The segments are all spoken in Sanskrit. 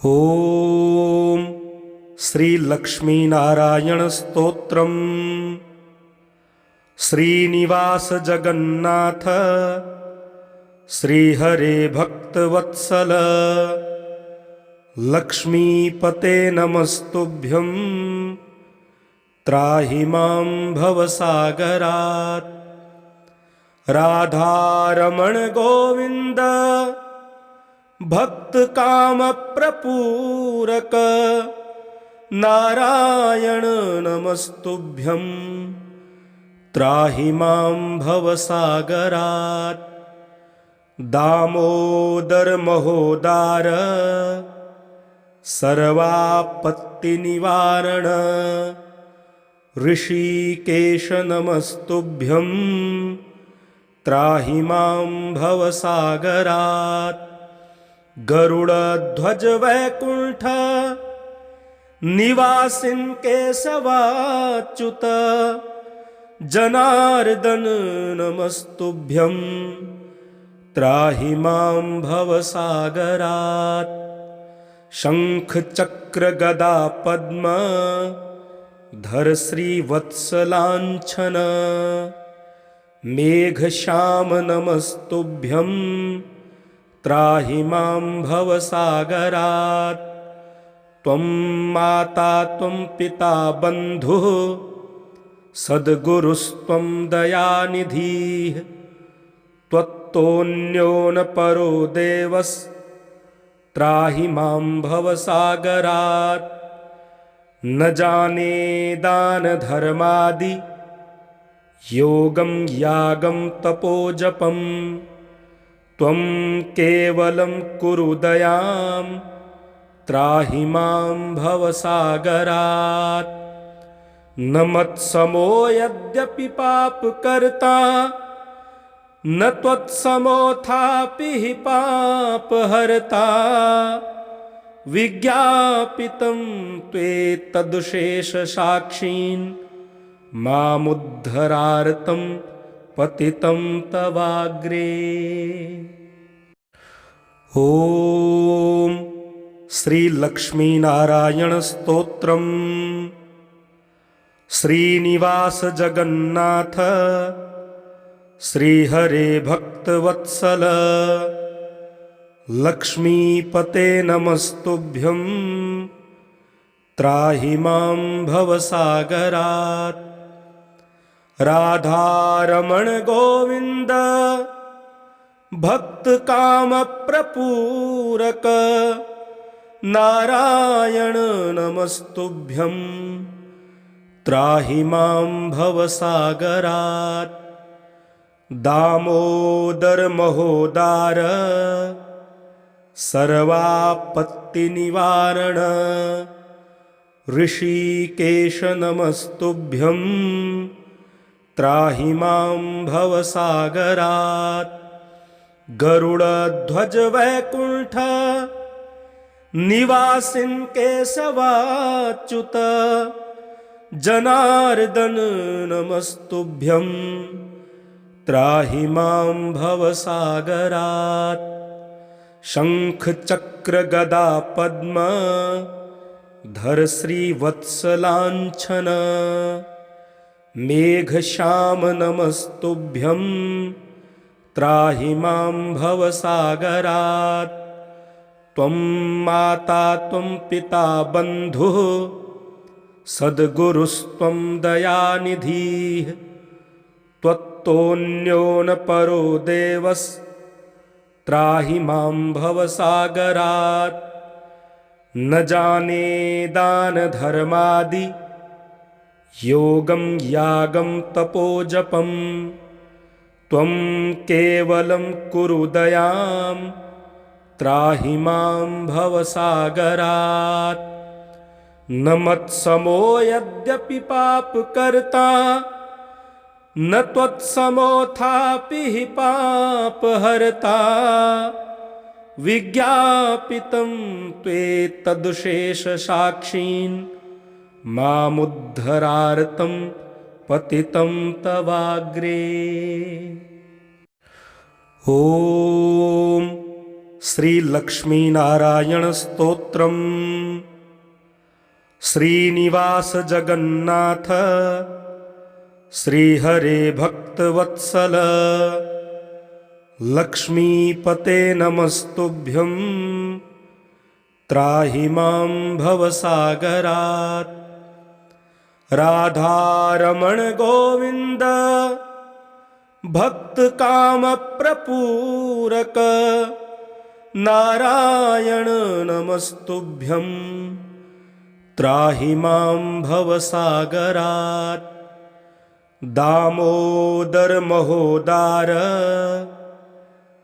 ओम श्री लक्ष्मी नारायण स्तोत्रम। श्रीनिवास जगन्नाथ श्रीहरे भक्तवत्सल लक्ष्मीपते नमस्तुभ्यं त्राहि मां भवसागरात्। राधारमण गोविंद भक्त काम प्रपूरक नारायण नमस्तुभ्यं त्राहि मां भवसागरात्। दामोदर महोदार सर्वापत्ति निवारण ऋषिकेश नमस्तुभ्यं त्राहि मां भवसागरात्। गरुड़ध्वज वैकुंठ निवासिन केशवाच्युत जनार्दन नमस्तुभ्यं त्राहि मां भवसागरात्। शंख चक्र गदा पद्म धर श्रीवत्सलांछन मेघश्याम नमस्तुभ्यं त्राहि मां भवसागरात्। त्वं माता त्वं पिता बन्धुः सद्गुरुस्त्वं दयानिधिः त्वत्तोऽन्यो न परो देवस्त्राहि मां भवसागरात्। न जाने दान धर्मादि योगं यागं तपोजपं त्वं केवलं कुरु दयां त्राहि मां भवसागरात्। न मत्समो यद्यपि पापकर्ता न त्वत्समोऽथापि हि पापहर्ता विज्ञापितं त्वेतदशेषसाक्षीन् मामुद्धरार्तं पतितं तवाग्रे। ओम श्री लक्ष्मी नारायण स्तोत्रम। श्रीनिवास जगन्नाथ श्रीहरे भक्तवत्सल लक्ष्मीपते नमस्तुभ्यं त्राहि मां भवसागरात्। राधारमण गोविंद भक्त काम प्रपूरक नारायण नमस्तुभ्यं त्राहि मां भवसागरात्। दामोदर महोदार सर्वापत्ति निवारण ऋषिकेश नमस्तुभ्यं त्राहि मां भवसागरात्। गरुड़ध्वज वैकुंठ निवासिन केशवाच्युत जनार्दन नमस्तुभ्यं त्राहि मां भवसागरात्। शंख चक्र गदा पद्म धर श्रीवत्सलांछन मेघश्याम नमस्तुभ्यं त्राहि मां भवसागरात्। त्वं माता त्वं पिता बन्धुः सद्गुरुस्त्वं दयानिधिः त्वत्तोऽन्यो न परो देवस्त्राहि मां भवसागरात्। न जाने दान धर्मादि योगं यागं तपोजपं त्वं केवलं कुरु दयां त्राहि मां भवसागरात्। न मत्समो यद्यपि पापकर्ता न त्वत्समोऽथापि हि पापहर्ता विज्ञापितं त्वेतदशेषसाक्षीन् मामुद्धरार्तं पतितं तवाग्रे। ओम श्रीलक्ष्मीनारायणस्तोत्रम्। श्रीनिवास जगन्नाथ श्रीहरे भक्तवत्सल लक्ष्मीपते नमस्तुभ्यं त्राहि मां भवसागरात्। राधारमण गोविंद भक्तकामप्रपूरक नारायण नमस्तुभ्यं त्राहि मां भवसागरात्। दामोदर महोदार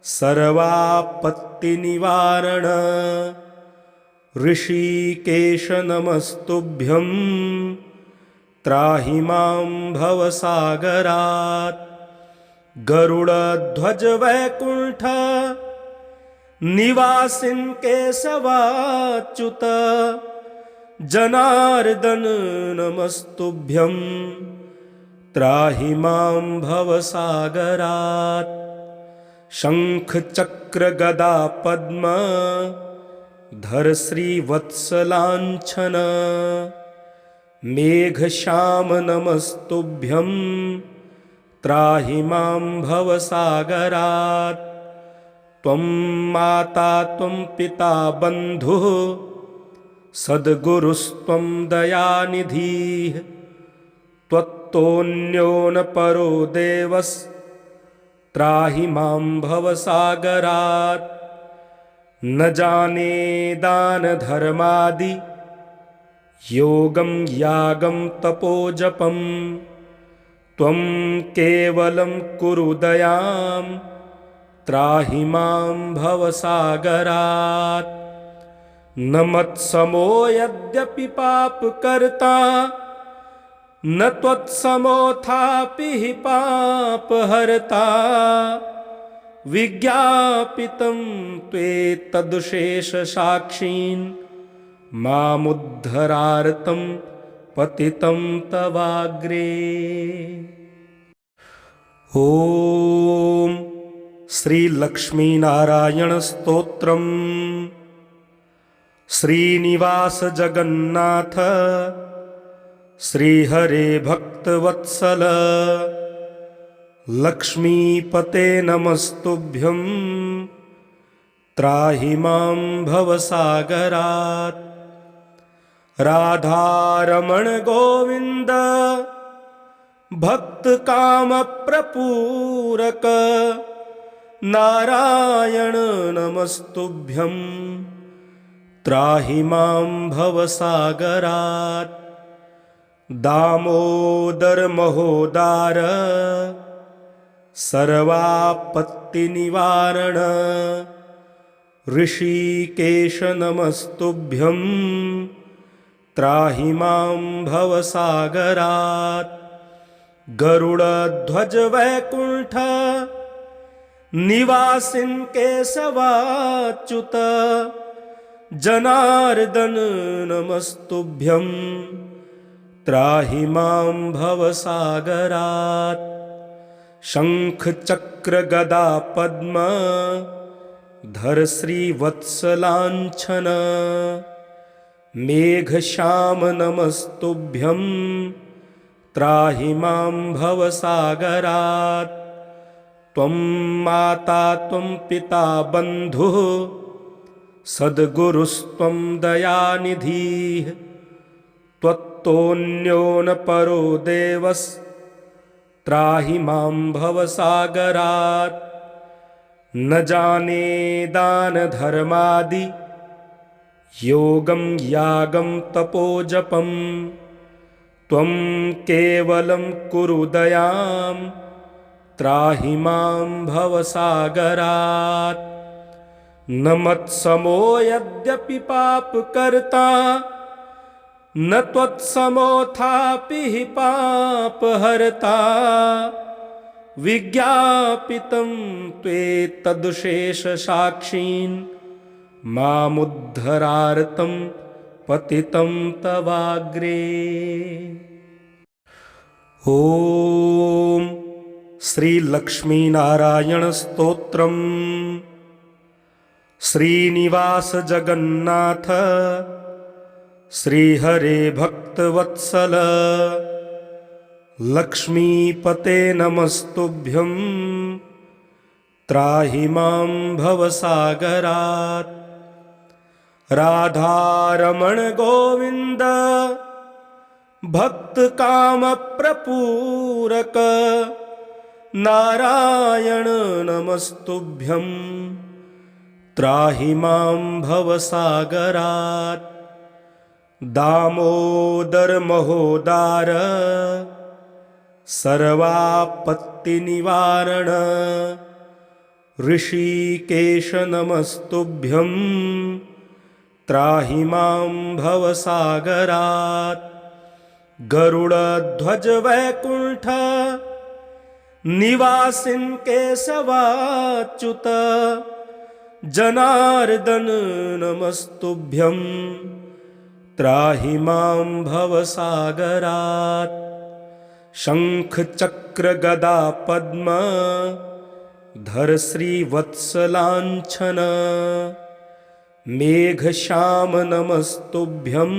सर्वापत्तिनिवारण ऋषिकेश नमस्तुभ्यं त्राहि मां भवसागरात्। गरुड़ध्वज वैकुंठ निवासिन् केशवाच्युत जनार्दन नमस्तुभ्यं त्राहि मां भवसागरात्। शंख चक्र गदा पद्म धर श्रीवत्सलांछन मेघश्याम नमस्तुभ्यं त्राहि मां भवसागरात्। त्वं माता त्वं पिता बन्धुः सद्गुरुस्त्वं दयानिधिः त्वत्तोऽन्यो न परो देवस्त्राहि मां भवसागरात्। न जाने दान धर्मादि योगं यागं तपोजपं त्वं केवलं कुरु दयां त्राहि मां भवसागरात्। न मत्समो यद्यपि पापकर्ता न त्वत्समोऽथापि हि पापहर्ता। विज्ञापितं त्वेतदशेषसाक्षीन् मामुद्धरार्तं पतितं तवाग्रे। ॐ श्रीलक्ष्मीनारायणस्तोत्रम्। श्रीनिवास जगन्नाथ श्रीहरे भक्तवत्सल लक्ष्मीपते नमस्तुभ्यं त्राहि मां भवसागरात्। राधारमण गोविंद भक्तकामप्रपूरक नारायण नमस्तुभ्यं त्राहि मां भवसागरात्। दामोदर महोदार सर्वापत्तिनिवारण ऋषिकेश नमस्तुभ्यं त्राहि मां भवसागरात्। गरुड़ध्वज वैकुंठ निवासिन् केशवाच्युत जनार्दन नमस्तुभ्यं त्राहि मां भवसागरात्। शंख चक्र गदा पद्म धर श्रीवत्सलांछन मेघश्याम नमस्तुभ्यं त्राहि मां भवसागरात्। त्वं माता त्वं पिता बन्धुः सद्गुरुस्त्वं दयानिधिः त्वत्तोऽन्यो न परो देवस्त्राहि मां भवसागरात्। न जाने दान धर्मादि योगं यागं तपोजपं त्वं केवलं कुरु दयां त्राहि मां भवसागरात्। न मत्समो यद्यपि पापकर्ता न त्वत्समोऽथापि हि पापहर्ता। विज्ञापितं त्वेतदशेषसाक्षीन् मामुद्धरार्तं पतितं तवाग्रे। ॐ श्रीलक्ष्मीनारायणस्तोत्रम्। श्रीनिवास जगन्नाथ श्रीहरे भक्तवत्सल लक्ष्मीपते नमस्तुभ्यं त्राहि मां भवसागरात्। राधारमण गोविंद भक्तकामप्रपूरक नारायण नमस्तुभ्यं त्राहि मां भवसागरात्। दामोदर महोदार सर्वापत्तिनिवारण ऋषिकेश नमस्तुभ्यं त्राहि मां भवसागरात्। गरुड़ध्वज वैकुंठ निवासिन केशवाच्युत जनार्दन नमस्तुभ्यं त्राहि मां भवसागरात्। शंख चक्र गदा पद्म धर श्रीवत्सलांछन मेघश्याम नमस्तुभ्यं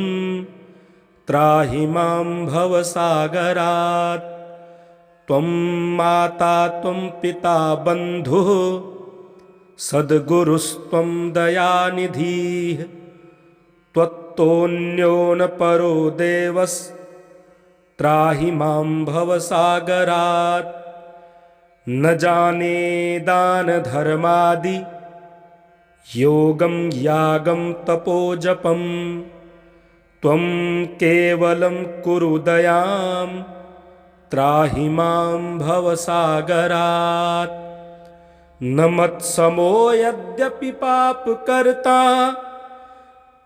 त्राहि मां भवसागरात्। त्वं माता त्वं पिता बन्धुः सद्गुरुस्त्वं दयानिधिः त्वत्तोऽन्यो न परो देवस्त्राहि मां भवसागरात्। न जाने दान धर्मादि योगं यागं तपोजपं त्वं केवलं कुरु दयां त्राहि मां भवसागरात्। न मत्समो यद्यपि पापकर्ता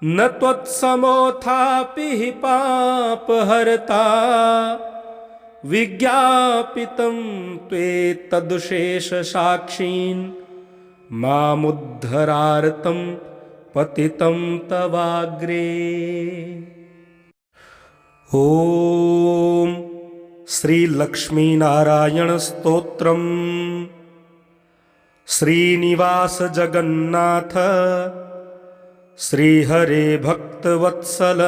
न त्वत्समोऽथापि हि पापहर्ता। विज्ञापितं त्वेतदशेषसाक्षीन् मामुद्धरार्तं पतितं तवाग्रे। ॐ श्री लक्ष्मीनारायण स्तोत्रम्। श्रीनिवास जगन्नाथ श्रीहरे भक्तवत्सल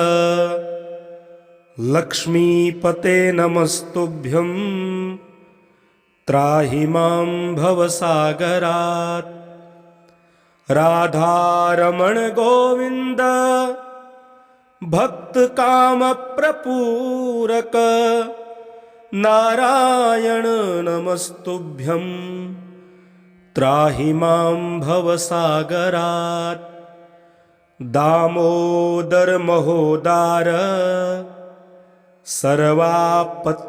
लक्ष्मीपते नमस्तुभ्यं त्राहि मां भवसागरात्। राधारमण गोविंद भक्तकामप्रपूरक नारायण नमस्तुभ्यं त्राहि मां भवसागरात्। दामोदर महोदार सर्वापत्तिनिवारण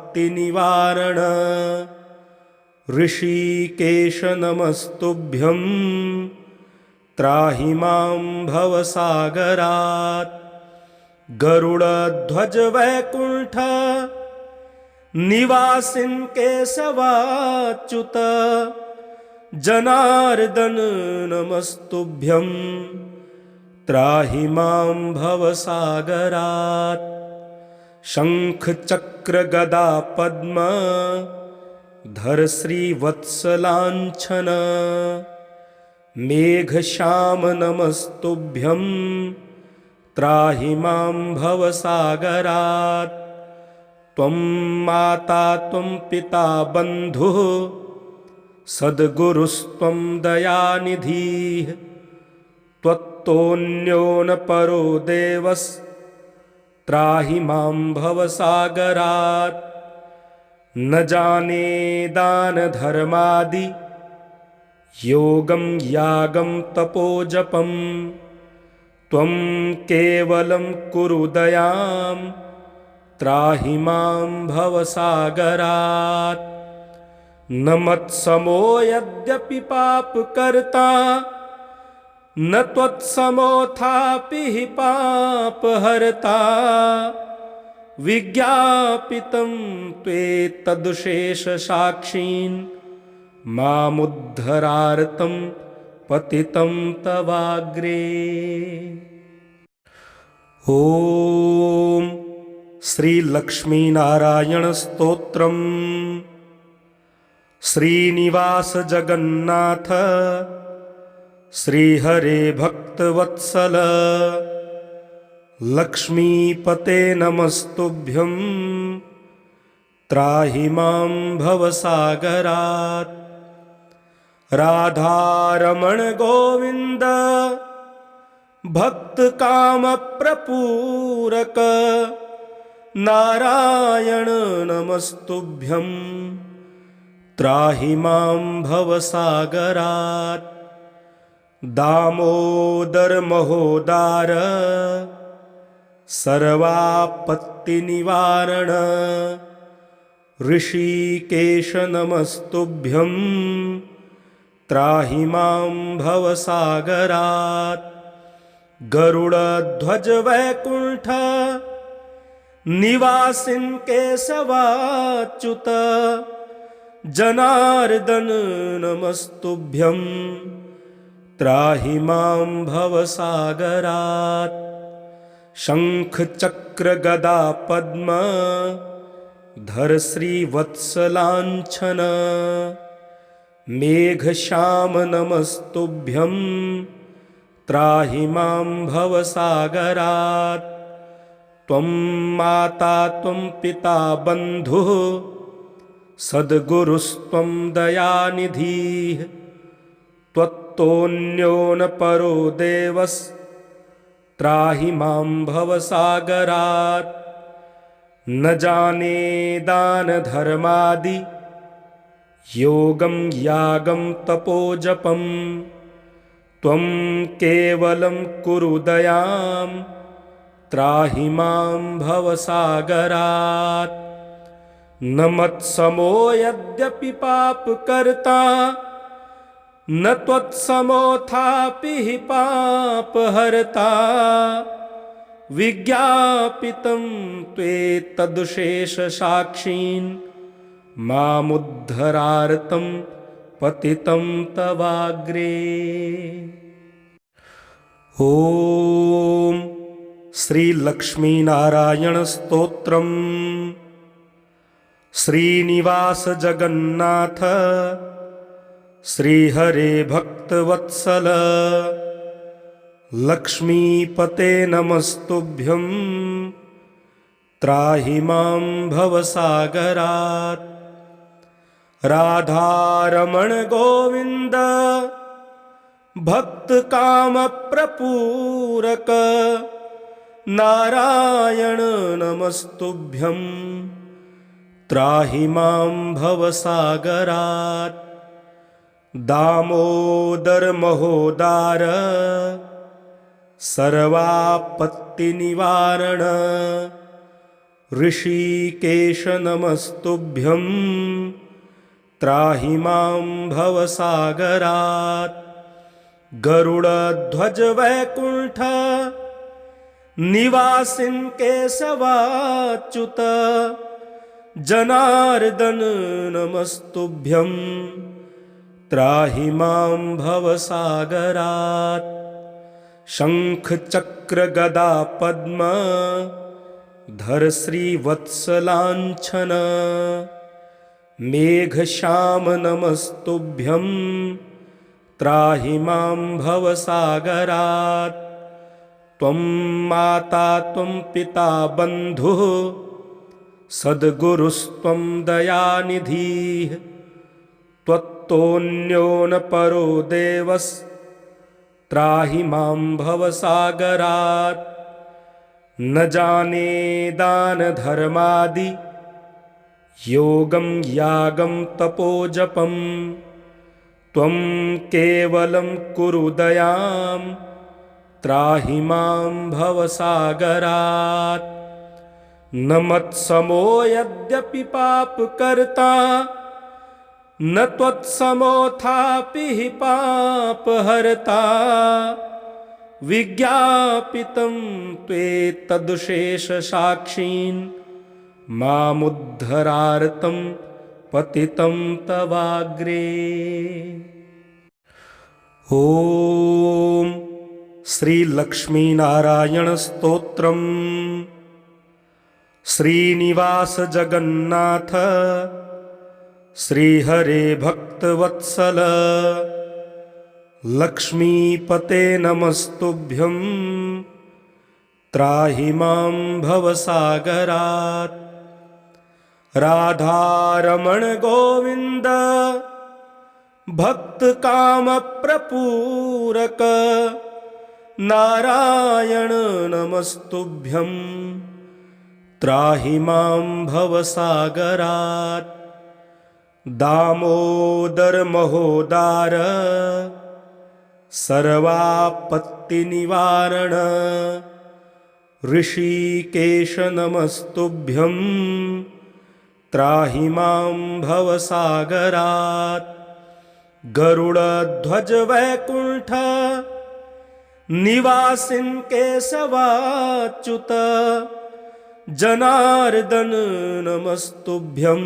ऋषिकेश नमस्तुभ्यं त्राहि मां भवसागरात्। गरुड़ध्वज वैकुंठ निवासिन केशवाच्युत जनार्दन नमस्तुभ्यं त्राहि मां भवसागरात्। शंख चक्र गदा पद्म धर श्रीवत्सलांछन मेघश्याम नमस्तुभ्यं त्राहि मां भवसागरात्। त्वं माता त्वं पिता बन्धुः सद्गुरुस्त्वं दयानिधिः त्वत्तोऽन्यो न परो देवस्त्राहि मां भवसागरात्। न जाने दान धर्मादि योगं यागं तपोजपं त्वं केवलं कुरु दयां त्राहि मां भवसागरात्। न मत्समो यद्यपि पापकर्ता न त्वत्समोऽथापि हि पापहर्ता। विज्ञापितं त्वेतदशेषसाक्षीन् मामुद्धरार्तं पतितं तवाग्रे। ॐ श्री लक्ष्मीनारायण स्तोत्रम्। श्रीनिवास जगन्नाथ श्रीहरे भक्तवत्सल लक्ष्मीपते नमस्तुभ्यं त्राहि मां भवसागरात्। राधारमण गोविंद भक्तकामप्रपूरक नारायण नमस्तुभ्यं त्राहि मां भवसागरात्। दामोदर महोदार सर्वापत्तिनिवारण ऋषिकेश नमस्तुभ्यं त्राहि मां भवसागरात्। गरुड़ध्वज वैकुंठ निवासिन् केशवाच्युत जनार्दन नमस्तुभ्यं त्राहि मां भवसागरात्। शंख चक्र गदा पद्म धर श्रीवत्सलांछन मेघश्याम नमस्तुभ्यं त्राहि मां भवसागरात्। त्वं माता त्वं पिता बन्धुः सद्गुरुस्त्वं दयानिधिः त्वत्तोऽन्यो न परो देवस्त्राहि मां भवसागरात्। न जाने दान धर्मादि योगं यागं तपोजपं त्वं केवलं कुरु दयां त्राहि मां भवसागरात्। न मत्समो यद्यपि पापकर्ता न त्वत्समोऽथापि हि पापहर्ता विज्ञापितं त्वेतदशेषसाक्षीन् मामुद्धरार्तं पतितं तवाग्रे। ॐ श्री लक्ष्मी नारायण स्तोत्रम्। श्रीनिवास जगन्नाथ श्रीहरे भक्तवत्सल लक्ष्मीपते नमस्तुभ्यं त्राहि मां भवसागरात्। राधारमण गोविंद भक्तकामप्रपूरक नारायण नमस्तुभ्यं त्राहि मां भवसागरात्। दामोदर महोदार सर्वापत्तिनिवारण ऋषिकेश नमस्तुभ्यं त्राहि मां भवसागरात्। गरुड़ध्वज वैकुंठ निवासिन् केशवाच्युत जनार्दन नमस्तुभ्यं त्राहि मां भवसागरात्। शंख चक्र गदा पद्म धर श्रीवत्सलांछन मेघश्याम नमस्तुभ्यं त्राहि मां भवसागरात्। त्वं माता त्वं पिता बन्धुः सद्गुरुस्त्वं दयानिधिः त्वत्तोऽन्यो न परो देवस्त्राहि मां भवसागरात्। न जाने दान धर्मादि योगं यागं तपोजपं त्वं केवलं कुरु दयां त्राहि मां भवसागरात्। न मत्समो यद्यपि पापकर्ता न त्वत्समोऽथापि हि पापहर्ता विज्ञापितं त्वेतदशेषसाक्षीन् मामुद्धरार्तं पतितं तवाग्रे। ॐ श्री लक्ष्मी नारायण स्तोत्रम्। श्रीनिवास जगन्नाथ श्रीहरे भक्तवत्सल लक्ष्मीपते नमस्तुभ्यं त्राहि मां भवसागरात्। राधारमण गोविंद भक्तकामप्रपूरक नारायण नमस्तुभ्यं त्राहि मां भवसागरात्। दामोदर महोदार सर्वापत्तिनिवारण ऋषिकेश नमस्तुभ्यं त्राहि मां भवसागरात्। गरुड़ध्वज वैकुंठ निवासिन् केशवाच्युत जनार्दन नमस्तुभ्यं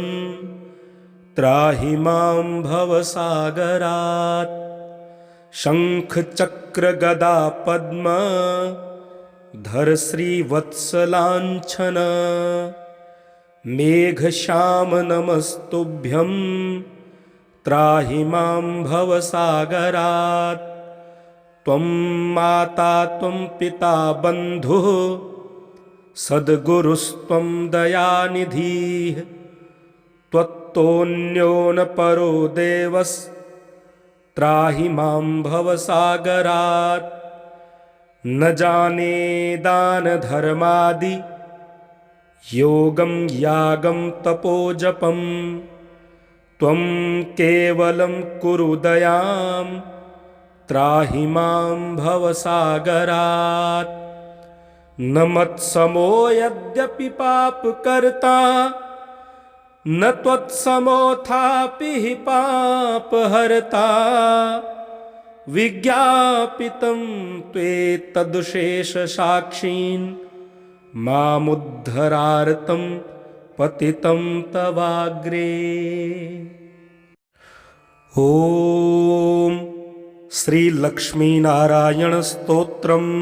त्राहि मां भवसागरात्। शंख चक्र गदा पद्म धर श्रीवत्सलांछन मेघश्याम नमस्तुभ्यं त्राहि मां भवसागरात्। त्वं माता त्वं पिता बन्धुः सद्गुरुस्त्वं दयानिधिः त्वत्तोऽन्यो न परो देवस्त्राहि मां भवसागरात्। न जाने दान धर्मादि योगं यागं तपोजपं त्वं केवलं कुरु दयां त्राहि मां भवसागरात्। न मत्समो यद्यपि पापकर्ता न त्वत्समोऽथापि हि पापहर्ता। विज्ञापितं त्वेतदशेषसाक्षीन् मामुद्धरार्तं पतितं तवाग्रे। ॐ श्री लक्ष्मी नारायण स्तोत्रम्।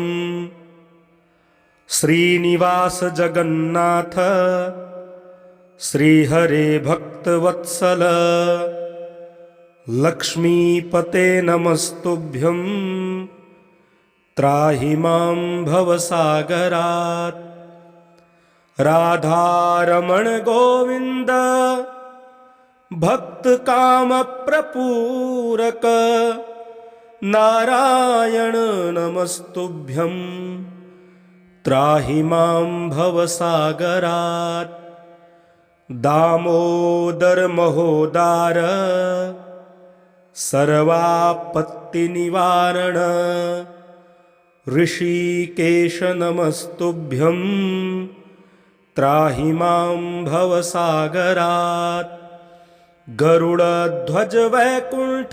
श्रीनिवास जगन्नाथ श्रीहरे भक्तवत्सल लक्ष्मीपते नमस्तुभ्यं त्राहि मां भवसागरात्। राधारमण गोविंद भक्तकामप्रपूरक नारायण नमस्तुभ्यं त्राहि मां भवसागरात्। दामोदर महोदार सर्वापत्तिनिवारण ऋषिकेश नमस्तुभ्यं त्राहि मां भवसागरात्। गरुड़ध्वज वैकुंठ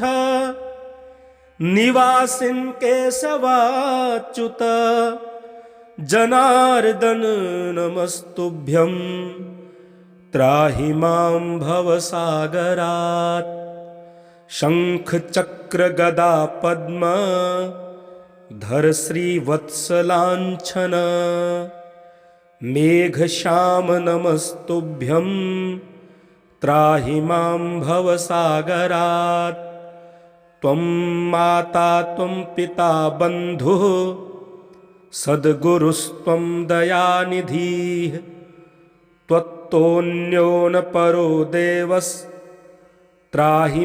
निवासिन् केशवाच्युत जनार्दन नमस्तुभ्यं त्राहि मां भवसागरात्। शंख चक्र गदा पद्म धर श्रीवत्सलांछन मेघश्याम नमस्तुभ्यं त्राहि मां भवसागरात्। त्वं माता त्वं पिता बन्धुः सद्गुरुस्त्वं दयानिधिः त्वत्तोऽन्यो न परो देवस्त्राहि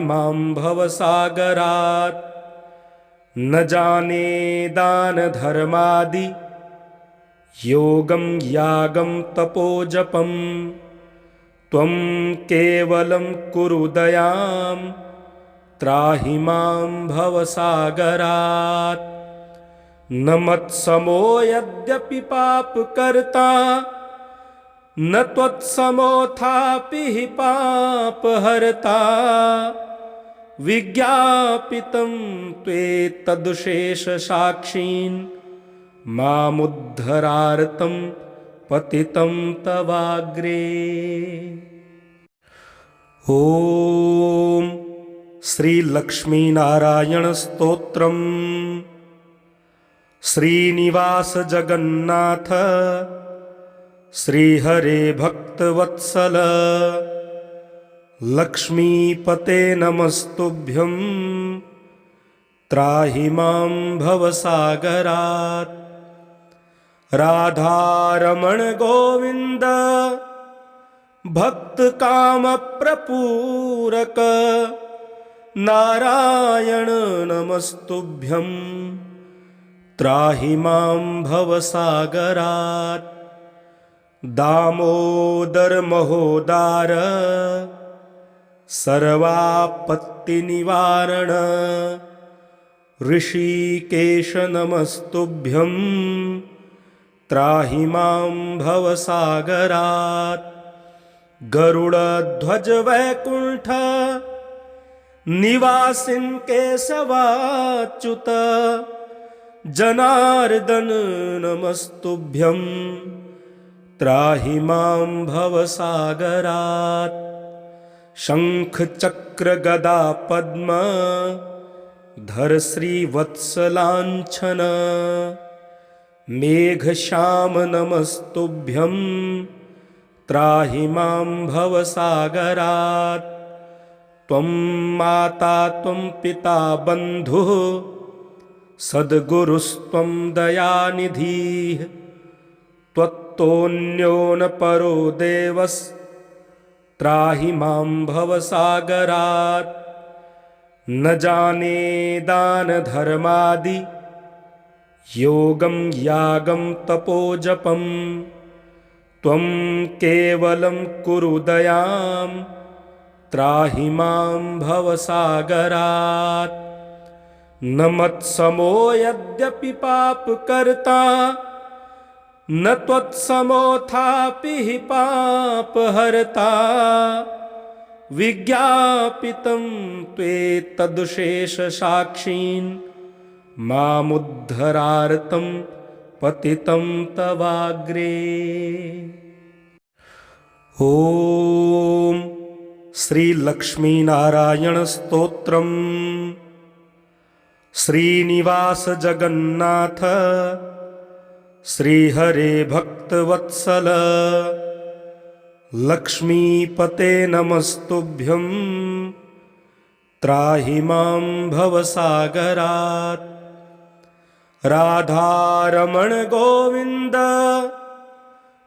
मां भवसागरात्। न जाने दान धर्मादि योगं यागं तपोजपं त्वं केवलं कुरु दयां त्राहि मां भवसागरात्। न मत्समो यद्यपि पापकर्ता न त्वत्समोऽथापि हि पापहर्ता। विज्ञापितं त्वेतदशेषसाक्षीन् मामुद्धरार्तं पतितं तवाग्रे। ॐ श्री लक्ष्मी नारायण स्तोत्रम्। श्रीनिवास जगन्नाथ श्रीहरे भक्तवत्सल लक्ष्मीपते नमस्तुभ्यं त्राहि मां भवसागरात्। राधारमण गोविन्द भक्तकामप्रपूरक नारायण नमस्तुभ्यं त्राहि मां भवसागरात्। दामोदर महोदार सर्वापत्तिनिवारण ऋषिकेश नमस्तुभ्यं त्राहि मां भवसागरात्। गरुडध्वज वैकुण्ठ निवासिन् केशवाच्युत जनार्दन नमस्तुभ्यं त्राहि मां भवसागरात्। शंख चक्र गदा पद्म धर श्रीवत्सलाञ्छन मेघश्याम नमस्तुभ्यं त्राहि मां भवसागरात्। त्वं माता त्वं पिता बन्धुः सद्गुरुस्त्वं दयानिधिः। त्वत्तोऽन्यो न परो देवस्त्राहि मां भवसागरात्। न जाने दान धर्मादि योगं यागं तपोजपं। त्वं केवलं कुरु दयां त्राहि मां भवसागरात्। न मत्समो यद्यपि पापकर्ता न त्वत्समोऽथापि हि पापहर्ता। विज्ञापितं त्वेतदशेषसाक्षीन् मामुद्धरार्तं पतितं तवाग्रे। ॐ श्री लक्ष्मीनारायण स्तोत्रम्। श्रीनिवास जगन्नाथ श्रीहरे भक्तवत्सल लक्ष्मीपते नमस्तुभ्यं त्राहि मां भवसागरात्। राधारमण गोविन्द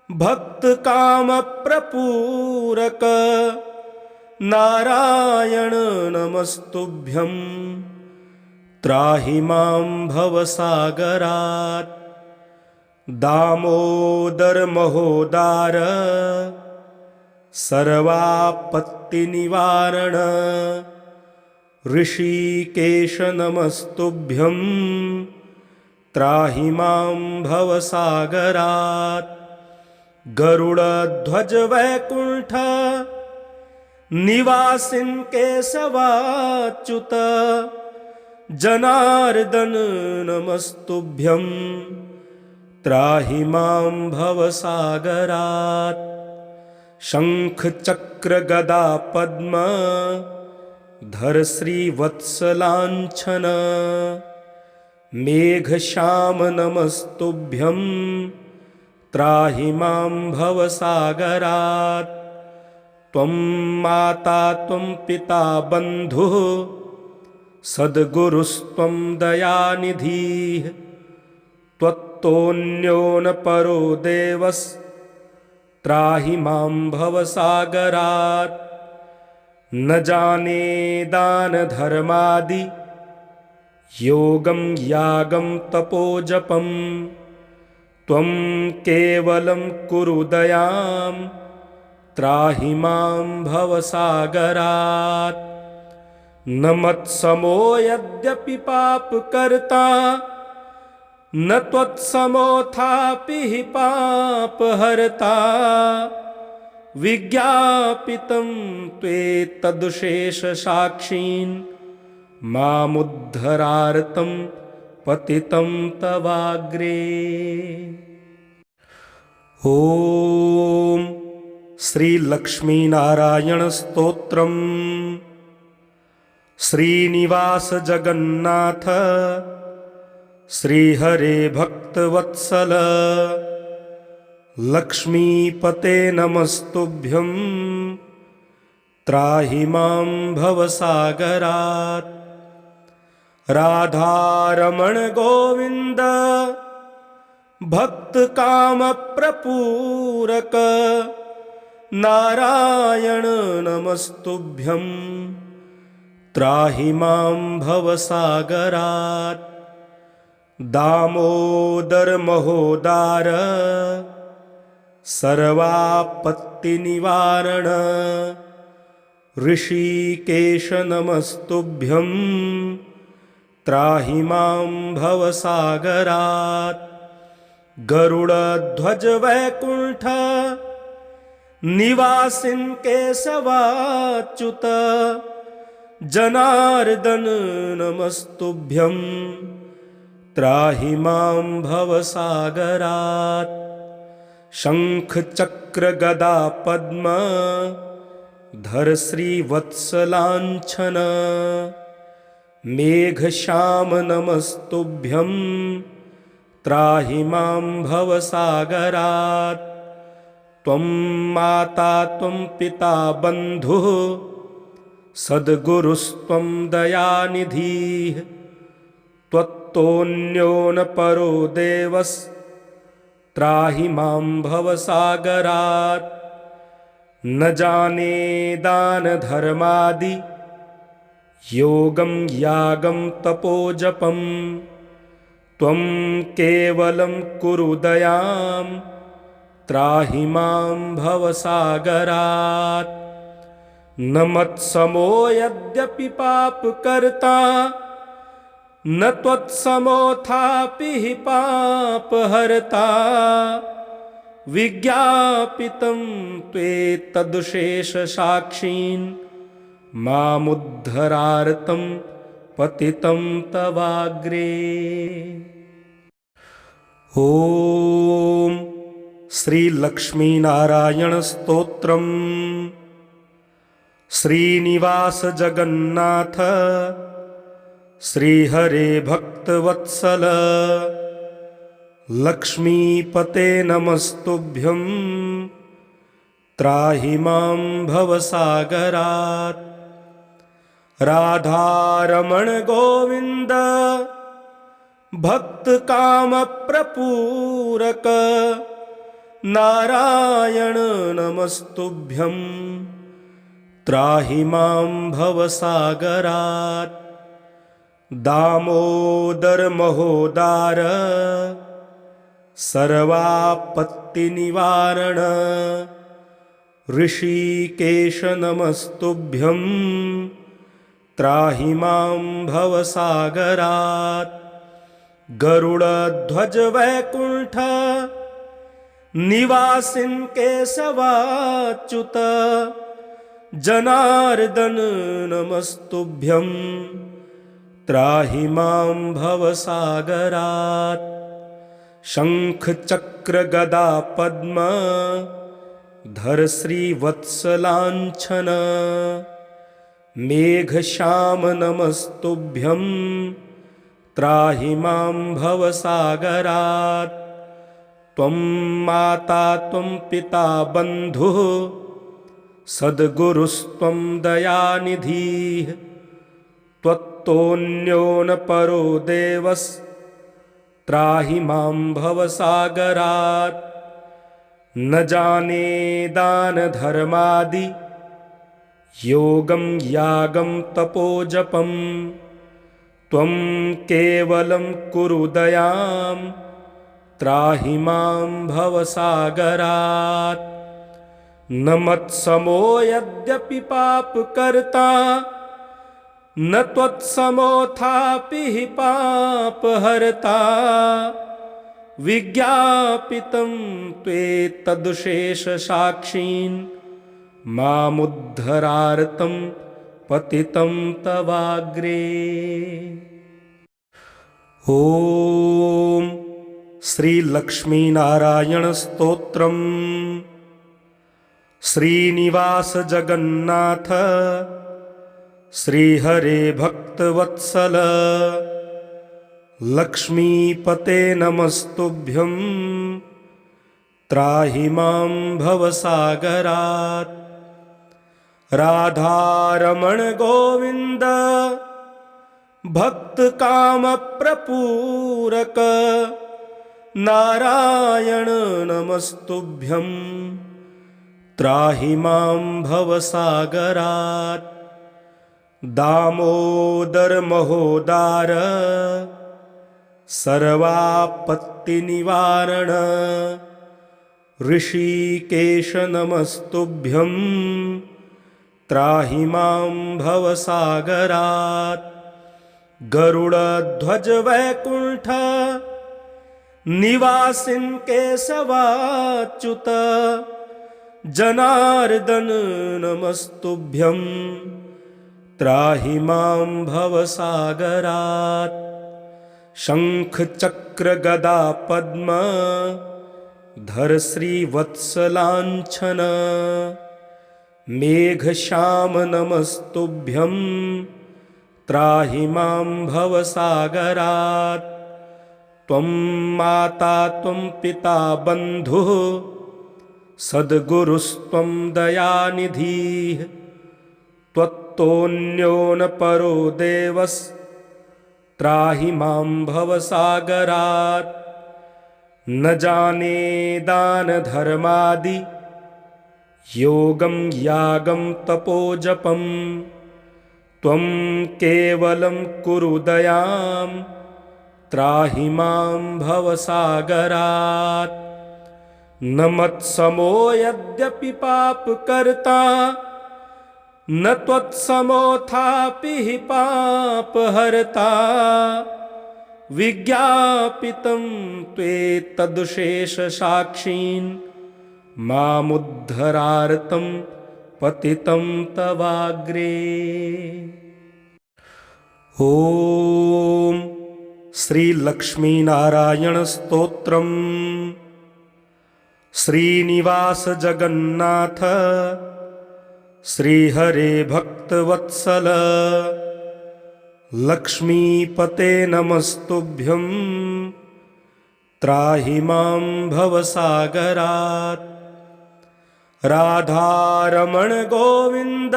भक्तकामप्रपूरक नारायण नमस्तुभ्यं त्राहि मां भवसागरात्। दामोदर महोदार सर्वापत्तिनिवारण ऋषिकेश नमस्तुभ्यं त्राहि मां भवसागरात्। गरुडध्वज वैकुण्ठ निवासिन् केशवाच्युत जनार्दन नमस्तुभ्यं त्राहि मां भवसागरात्। शंख चक्र गदा पद्म धर श्रीवत्सलाञ्छन मेघश्याम नमस्तुभ्यं त्राहि मां भवसागरात्। त्वं माता त्वं पिता बन्धुः सद्गुरुस्त्वं दयानिधिः। त्वत्तोऽन्यो न परो देवस्त्राहि मां भवसागरात्। न जाने दान धर्मादि योगं यागं तपोजपं। त्वं केवलं कुरु दयां त्राहि मां भवसागरात्। न मत्समो यद्यपि पापकर्ता न त्वत्समोऽथापि हि पापहर्ता। विज्ञापितं त्वेतदशेषसाक्षीन् मामुद्धरार्तं पतितं तवाग्रे। ॐ श्री लक्ष्मीनारायण स्तोत्रम्। श्रीनिवास जगन्नाथ श्रीहरे भक्तवत्सल लक्ष्मीपते नमस्तुभ्यं त्राहि मां भवसागरात्। राधारमण गोविंद भक्त काम प्रपूरक नारायण नमस्तुभ्यं त्राहि मां भवसागरात्। दामोदर महोदार सर्वापत्ति निवारण ऋषिकेश नमस्तुभ्यं त्राहि मां भवसागरात्। गरुड़ध्वज वैकुंठ निवासिन् केशवाच्युत जनार्दन नमस्तुभ्यं त्राहि मां भवसागरात्। शंख चक्र गदा पद्म धर श्रीवत्सलांछन मेघश्याम नमस्तुभ्यं त्राहि मां भवसागरात्। त्वं माता त्वं पिता बन्धुः सद्गुरुस्त्वं दयानिधिः त्वत्तोऽन्यो न परो देवस्त्राहि मां भवसागरात्। न जाने दान धर्मादि योगं यागं तपोजपं त्वं केवलं कुरु दयां त्राहि मां भवसागरात्। न मत्समो यद्यपि पापकर्ता न त्वत्समोऽथापि हि पापहर्ता विज्ञापितं त्वेतदशेषसाक्षीन् मामुद्धरार्तं पतितं तवाग्रे। ॐ श्री लक्ष्मीनारायण स्तोत्रम्। श्रीनिवास जगन्नाथ श्रीहरे भक्तवत्सल लक्ष्मीपते नमस्तुभ्यं त्राहि मां भवसागरात्। राधारमण गोविंद भक्त काम प्रपूरक नारायण नमस्तुभ्यं त्राहि मां भवसागरात्। दामोदर महोदार सर्वापत्ति निवारण ऋषिकेश नमस्तुभ्यं त्राहि मां भवसागरात्। गरुड़ध्वज वैकुंठ निवासिन् केशवाच्युत जनार्दन नमस्तुभ्यं त्राहि मां भवसागरात्। शंख चक्र गदा पद्म धर श्रीवत्सलांछन मेघश्याम नमस्तुभ्यं त्राहि मां भवसागरात्। त्वं माता त्वं पिता बन्धुः सद्गुरुस्त्वं दयानिधिः त्वत्तोऽन्यो न परो देवस्त्राहि मां भवसागरात्। न जाने दान धर्मादि योगं यागं तपोजपं त्वं केवलं कुरु दयां त्राहि मां भवसागरात्। न मत्समो यद्यपि पापकर्ता न त्वत्समोऽथापि हि पापहर्ता विज्ञापितं त्वेतदशेषसाक्षीन् मामुद्धरार्तं पतितं तवाग्रे। ॐ श्री लक्ष्मीनारायण स्तोत्रम्। श्रीनिवास जगन्नाथ श्रीहरे भक्तवत्सल लक्ष्मीपते नमस्तुभ्यं त्राहि मां भवसागरात्। राधारमण गोविंद भक्त काम प्रपूरक नारायण नमस्तुभ्यं त्राहि मां भवसागरात्। दामोदर महोदार सर्वापत्तिनिवारण ऋषिकेश नमस्तुभ्यं त्राहि मां भवसागरात्। गरुड़ध्वज वैकुंठ निवासिन् केशवाच्युत जनार्दन नमस्तुभ्यं त्राहि मां भवसागरात्। शंख चक्र गदा पद्म धर श्रीवत्सलांछन मेघश्याम नमस्तुभ्यं त्राहि मां भवसागरात्। त्वं माता त्वं पिता बन्धुः सद्गुरुस्त्वं दयानिधिः। त्वत्तोऽन्यो न परो देवस्त्राहि मां भवसागरात्। न जाने दान धर्मादि योगं यागं तपोजपं त्वं केवलं कुरु दयां त्राहि मां भवसागरात्। न मत्समो यद्यपि पापकर्ता न त्वत्समोऽथापि हि पापहर्ता। विज्ञापितं त्वेतदशेषसाक्षीन् मामुद्धरार्तं पतितं तवाग्रे। ॐ श्री लक्ष्मी नारायण स्तोत्रम्। श्रीनिवास जगन्नाथ श्रीहरे भक्तवत्सल लक्ष्मीपते नमस्तुभ्यं त्राहि मां भवसागरात्। राधारमण गोविंद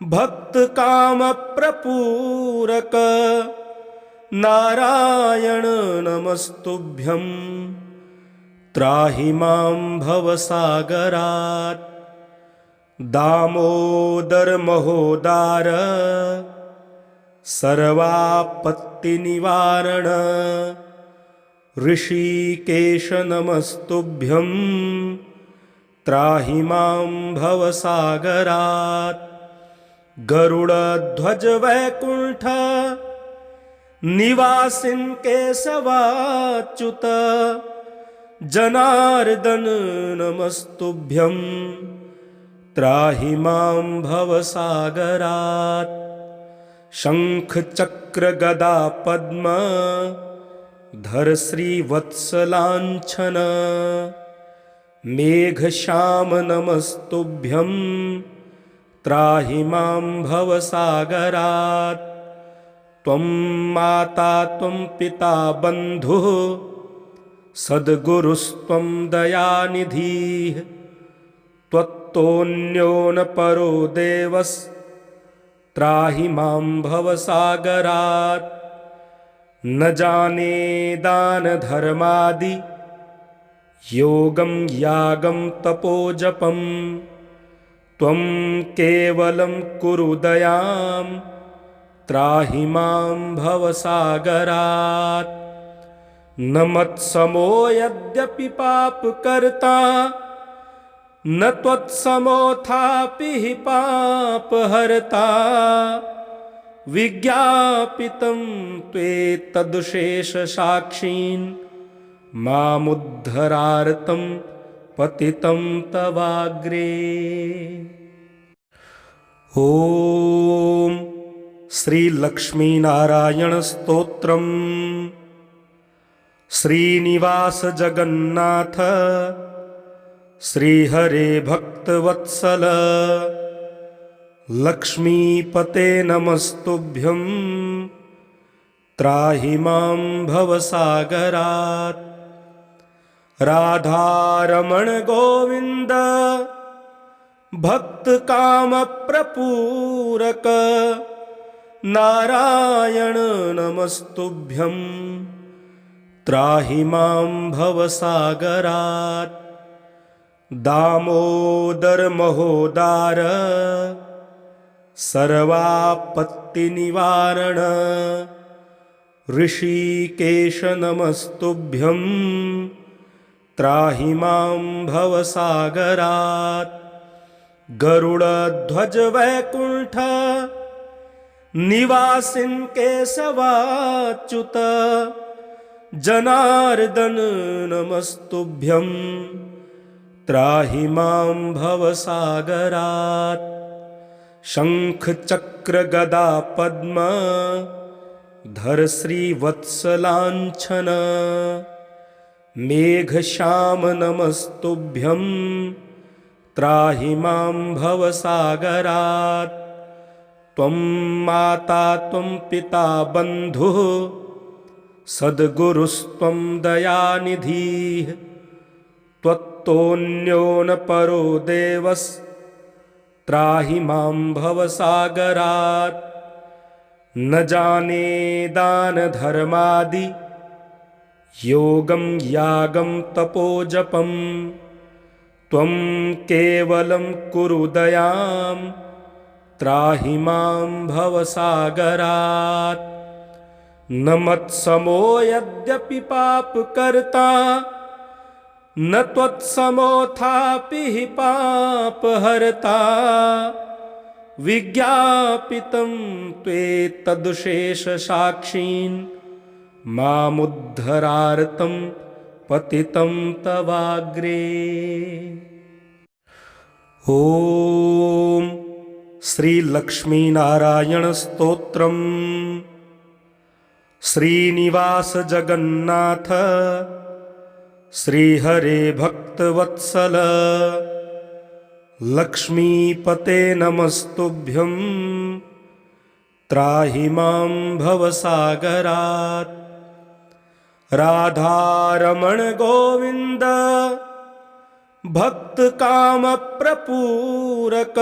भक्त काम प्रपूरक नारायण नमस्तुभ्यं त्राहि मां भवसागरात्। दामोदर महोदार सर्वापत्तिनिवारण ऋषिकेश नमस्तुभ्यं त्राहि मां भवसागरात्। गरुड़ध्वज वैकुंठ निवासिन् केशवाच्युत जनार्दन नमस्तुभ्यं त्राहि मां भवसागरात्। शंख चक्र गदा पद्म धर श्रीवत्सलांछन मेघश्याम नमस्तुभ्यं त्राहि मां भवसागरात्। त्वं माता त्वं पिता बन्धुः सद्गुरुस्त्वं दयानिधिः। त्वत्तोऽन्यो न परो देवस्त्राहि मां भवसागरात्। न जाने दान धर्मादि योगं यागं तपोजपं त्वं केवलं कुरु दयां त्राहि मां भवसागरात्। न मत्समो यद्यपि पापकर्ता न त्वत्समोऽथापि हि पापहर्ता। विज्ञापितं त्वेतदशेषसाक्षीन् मामुद्धरार्तं पतितं तवाग्रे। ॐ श्री लक्ष्मी नारायण स्तोत्रम्। श्रीनिवास जगन्नाथ श्रीहरे भक्तवत्सल लक्ष्मीपते नमस्तुभ्यं त्राहि मां भवसागरात्। राधारमण गोविंद भक्त काम प्रपूरक नारायण नमस्तुभ्यं त्राहि मां भवसागरात्। दामोदर महोदार सर्वापत्तिनिवारण ऋषिकेश नमस्तुभ्यं त्राहि मां भवसागरात्। गरुडध्वज वैकुण्ठ निवासिन् केशवाच्युत जनार्दन नमस्तुभ्यं त्राहि मां भवसागरात्। शंख चक्र गदा पद्म धर श्रीवत्सलाञ्छन मेघश्याम नमस्तुभ्यं त्राहि मां भवसागरात्। त्वं माता त्वं पिता बन्धुः सद्गुरुस्त्वं दयानिधिः। त्वत्तोऽन्यो न परो देवस्त्राहि मां भवसागरात्। न जाने दान धर्मादि योगं यागं तपोजपं। त्वं केवलं कुरु दयां त्राहि मां भवसागरात्। न मत्समो यद्यपि पापकर्ता न त्वत्समोऽथापि हि पापहर्ता। विज्ञापितं त्वेतदशेषसाक्षीन् मामुद्धरार्तं पतितं तवाग्रे। ॐ श्रीलक्ष्मीनारायण स्तोत्रम्। श्रीनिवास जगन्नाथ श्रीहरे भक्तवत्सल लक्ष्मीपते नमस्तुभ्यं त्राहि मां भवसागरात्। राधारमण गोविंद भक्त काम प्रपूरक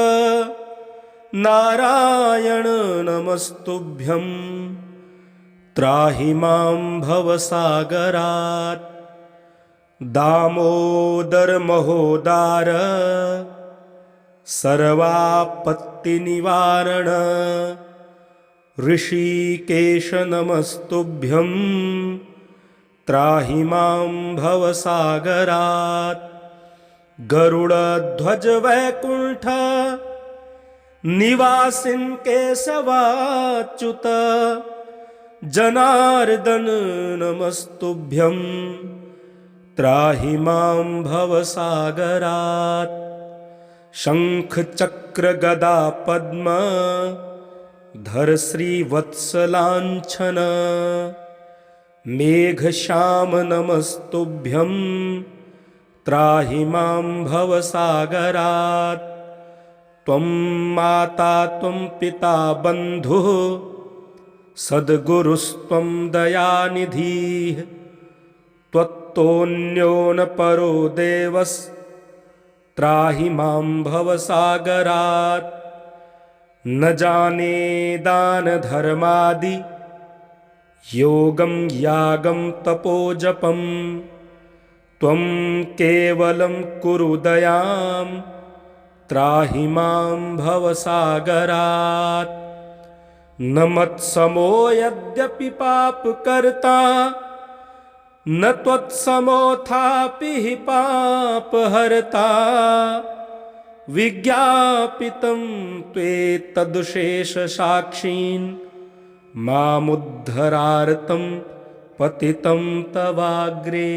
नारायण नमस्तुभ्यं त्राहि मां भवसागरात्। दामोदर महोदार सर्वापत्तिनिवारण ऋषिकेश नमस्तुभ्यं त्राहि मां भवसागरात्। गरुडध्वज वैकुण्ठ निवासिन् केशवाच्युत जनार्दन नमस्तुभ्यं त्राहि मां भवसागरात्। शंख चक्र गदा पद्म धर श्रीवत्सलाञ्छन मेघश्याम नमस्तुभ्यं त्राहि मां भवसागरात्। त्वं माता त्वं पिता बन्धुः सद्गुरुस्त्वं दयानिधिः। त्वत्तोऽन्यो न परो देवस्त्राहि मां भवसागरात्। न जाने दान धर्मादि योगं यागं तपोजपं। त्वं केवलं कुरु दयां त्राहि मां भवसागरात्। न मत्समो यद्यपि पापकर्ता न त्वत्समोऽथापि हि पापहर्ता। विज्ञापितं त्वेतदशेषसाक्षीन् मामुद्धरार्तं पतितं तवाग्रे।